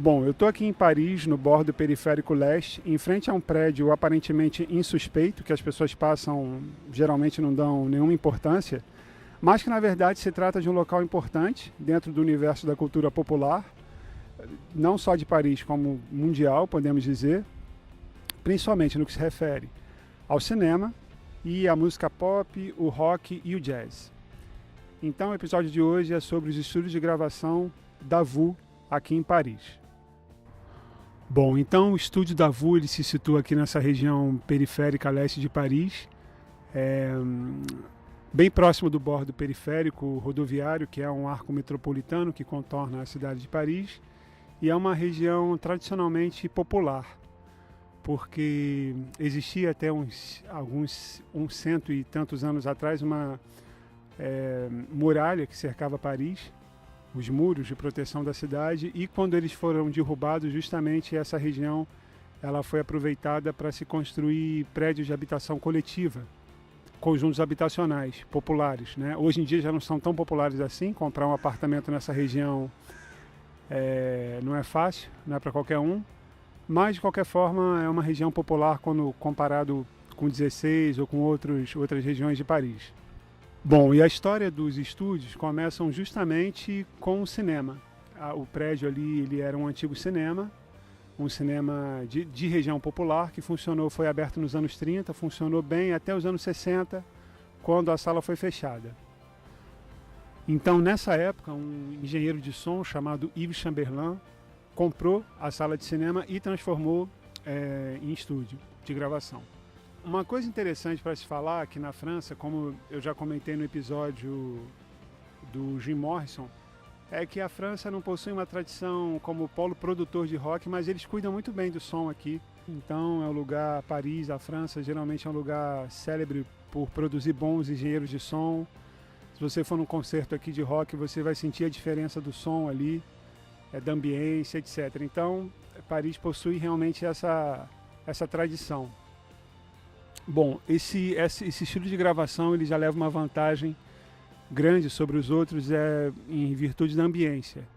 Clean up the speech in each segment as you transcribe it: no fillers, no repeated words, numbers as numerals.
Bom, eu estou aqui em Paris, no bordo periférico leste, em frente a um prédio aparentemente insuspeito, que as pessoas passam, geralmente não dão nenhuma importância, mas que na verdade se trata de um local importante dentro do universo da cultura popular, não só de Paris como mundial, podemos dizer, principalmente no que se refere ao cinema e à música pop, o rock e o jazz. Então o episódio de hoje é sobre os estúdios de gravação Davout aqui em Paris. Bom, então o estúdio Davout ele se situa aqui nessa região periférica leste de Paris, bem próximo do bordo periférico rodoviário, que é um arco metropolitano que contorna a cidade de Paris, e é uma região tradicionalmente popular, porque existia até uns cento e tantos anos atrás uma muralha que cercava Paris, os muros de proteção da cidade, e quando eles foram derrubados, justamente essa região ela foi aproveitada para se construir prédios de habitação coletiva, conjuntos habitacionais populares, né? Hoje em dia já não são tão populares assim, comprar um apartamento nessa região não é fácil, não é para qualquer um, mas de qualquer forma é uma região popular quando comparado com 16 ou com outras regiões de Paris. Bom, e a história dos estúdios começam justamente com o cinema. O prédio ali ele era um antigo cinema, um cinema de região popular que foi aberto nos anos 30, funcionou bem até os anos 60, quando a sala foi fechada. Então, nessa época, um engenheiro de som chamado Yves Chamberlain comprou a sala de cinema e transformou em estúdio de gravação. Uma coisa interessante para se falar aqui na França, como eu já comentei no episódio do Jim Morrison, é que a França não possui uma tradição como polo produtor de rock, mas eles cuidam muito bem do som aqui. Então é um lugar, Paris, a França, geralmente é um lugar célebre por produzir bons engenheiros de som. Se você for num concerto aqui de rock, você vai sentir a diferença do som ali, da ambiência, etc. Então, Paris possui realmente essa tradição. Bom, esse estilo de gravação ele já leva uma vantagem grande sobre os outros em virtude da ambiência,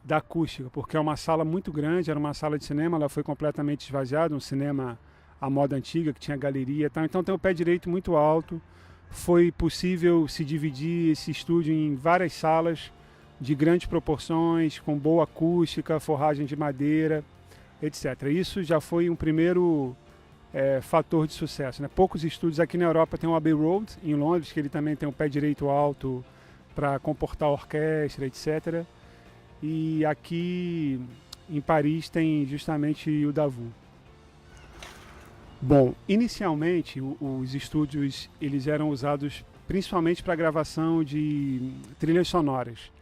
da acústica, porque é uma sala muito grande, era uma sala de cinema, ela foi completamente esvaziada, um cinema à moda antiga, que tinha galeria e tal, então tem o pé direito muito alto, foi possível se dividir esse estúdio em várias salas de grandes proporções, com boa acústica, forragem de madeira, etc. Isso já foi um primeiro fator de sucesso, né? Poucos estúdios aqui na Europa tem o Abbey Road, em Londres, que ele também tem um pé direito alto para comportar a orquestra, etc. E aqui em Paris tem justamente o Davout. Bom, inicialmente os estúdios eles eram usados principalmente para gravação de trilhas sonoras,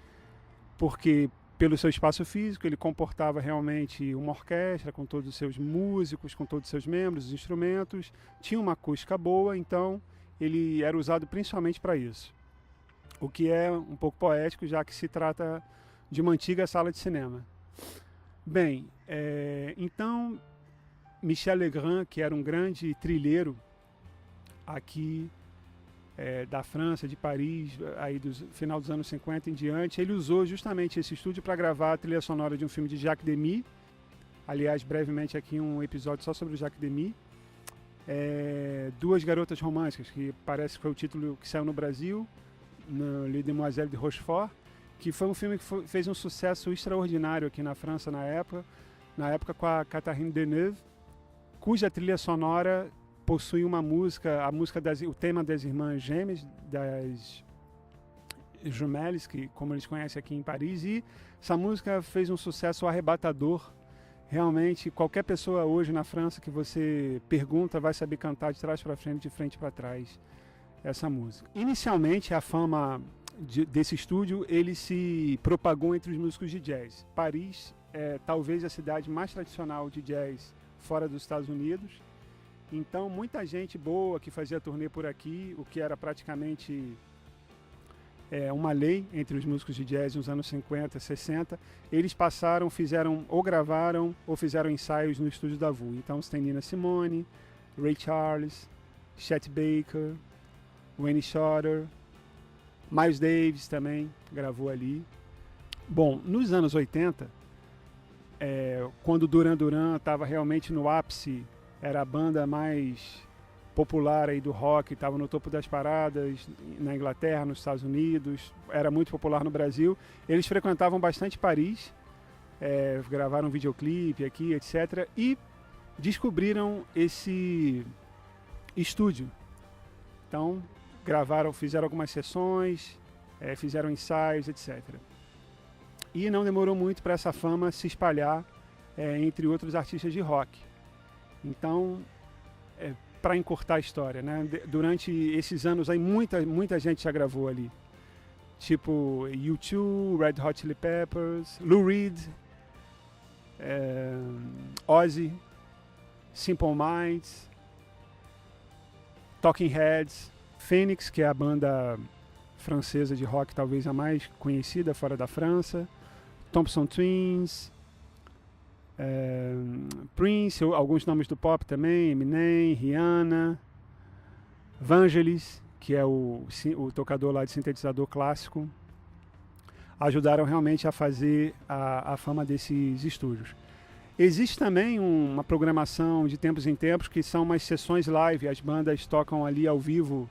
porque pelo seu espaço físico, ele comportava realmente uma orquestra com todos os seus músicos, com todos os seus membros, os instrumentos, tinha uma acústica boa, então ele era usado principalmente para isso. O que é um pouco poético, já que se trata de uma antiga sala de cinema. Bem, então Michel Legrand, que era um grande trilheiro aqui da França, de Paris, aí do final dos anos 50 em diante, ele usou justamente esse estúdio para gravar a trilha sonora de um filme de Jacques Demy. Aliás, brevemente aqui um episódio só sobre o Jacques Demy. Duas Garotas Românticas, que parece que foi o título que saiu no Brasil, no Les Demoiselles de Rochefort, que foi um filme que fez um sucesso extraordinário aqui na França na época com a Catherine Deneuve, cuja trilha sonora possui uma música, o tema das irmãs gêmeas, das Jumelles, que como eles conhecem aqui em Paris, e essa música fez um sucesso arrebatador. Realmente, qualquer pessoa hoje na França que você pergunta vai saber cantar de trás para frente, de frente para trás, essa música. Inicialmente, a fama desse estúdio, ele se propagou entre os músicos de jazz. Paris é talvez a cidade mais tradicional de jazz fora dos Estados Unidos. Então, muita gente boa que fazia turnê por aqui, o que era praticamente uma lei entre os músicos de jazz nos anos 50, 60, eles fizeram ou gravaram ou fizeram ensaios no estúdio Davout. Então, você tem Nina Simone, Ray Charles, Chet Baker, Wayne Shorter, Miles Davis também gravou ali. Bom, nos anos 80, quando Duran Duran estava realmente no ápice, era a banda mais popular aí do rock, estava no topo das paradas na Inglaterra, nos Estados Unidos, era muito popular no Brasil. Eles frequentavam bastante Paris, gravaram um videoclipe aqui, etc. E descobriram esse estúdio. Então, fizeram algumas sessões, fizeram ensaios, etc. E não demorou muito para essa fama se espalhar entre outros artistas de rock. Então, para encurtar a história, né? Durante esses anos aí muita gente já gravou ali. Tipo U2, Red Hot Chili Peppers, Lou Reed, Ozzy, Simple Minds, Talking Heads, Phoenix, que é a banda francesa de rock talvez a mais conhecida fora da França, Thompson Twins, Prince, alguns nomes do pop também, Eminem, Rihanna, Vangelis, que é o tocador lá de sintetizador clássico, ajudaram realmente a fazer a fama desses estúdios. Existe também uma programação de tempos em tempos que são umas sessões live, as bandas tocam ali ao vivo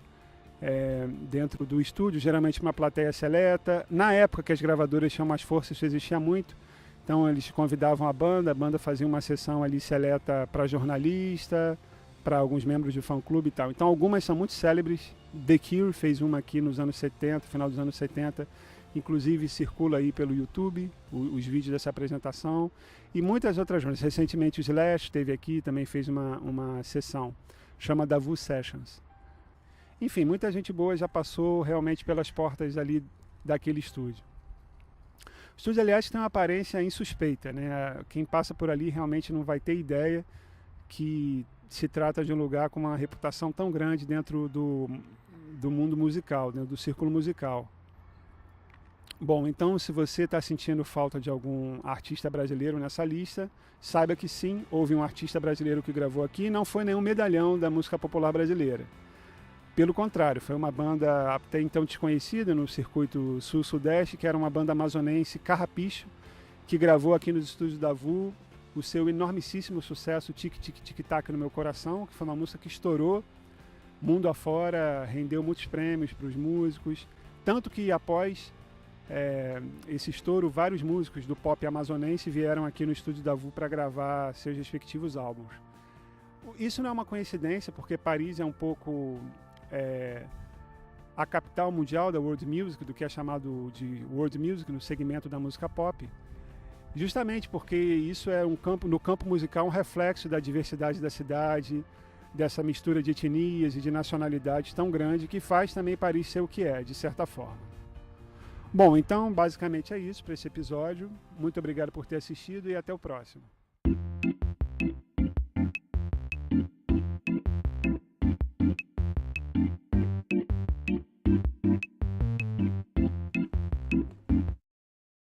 dentro do estúdio, geralmente uma plateia seleta. Na época que as gravadoras tinham mais força, isso existia muito. Então eles convidavam a banda fazia uma sessão ali seleta para jornalista, para alguns membros do fã-clube e tal. Então algumas são muito célebres. The Cure fez uma aqui nos anos 70, final dos anos 70. Inclusive circula aí pelo YouTube os vídeos dessa apresentação. E muitas outras bandas. Recentemente o Slash esteve aqui, também fez uma sessão. Chama Davu Sessions. Enfim, muita gente boa já passou realmente pelas portas ali daquele estúdio. O estúdio, aliás, tem uma aparência insuspeita, né? Quem passa por ali realmente não vai ter ideia que se trata de um lugar com uma reputação tão grande dentro do mundo musical, dentro do círculo musical. Bom, então se você está sentindo falta de algum artista brasileiro nessa lista, saiba que sim, houve um artista brasileiro que gravou aqui e não foi nenhum medalhão da música popular brasileira. Pelo contrário, foi uma banda até então desconhecida no circuito sul-sudeste, que era uma banda amazonense, Carrapicho, que gravou aqui nos estúdios da VU o seu enormíssimo sucesso Tic Tic Tic Tac no Meu Coração, que foi uma música que estourou mundo afora, rendeu muitos prêmios para os músicos, tanto que após esse estouro, vários músicos do pop amazonense vieram aqui no estúdio da VU para gravar seus respectivos álbuns. Isso não é uma coincidência, porque Paris é um pouco a capital mundial da world music, do que é chamado de world music no segmento da música pop, justamente porque isso é no campo musical um reflexo da diversidade da cidade, dessa mistura de etnias e de nacionalidades tão grande que faz também Paris ser o que é, de certa forma. Bom, então basicamente é isso para esse episódio. Muito obrigado por ter assistido e até o próximo.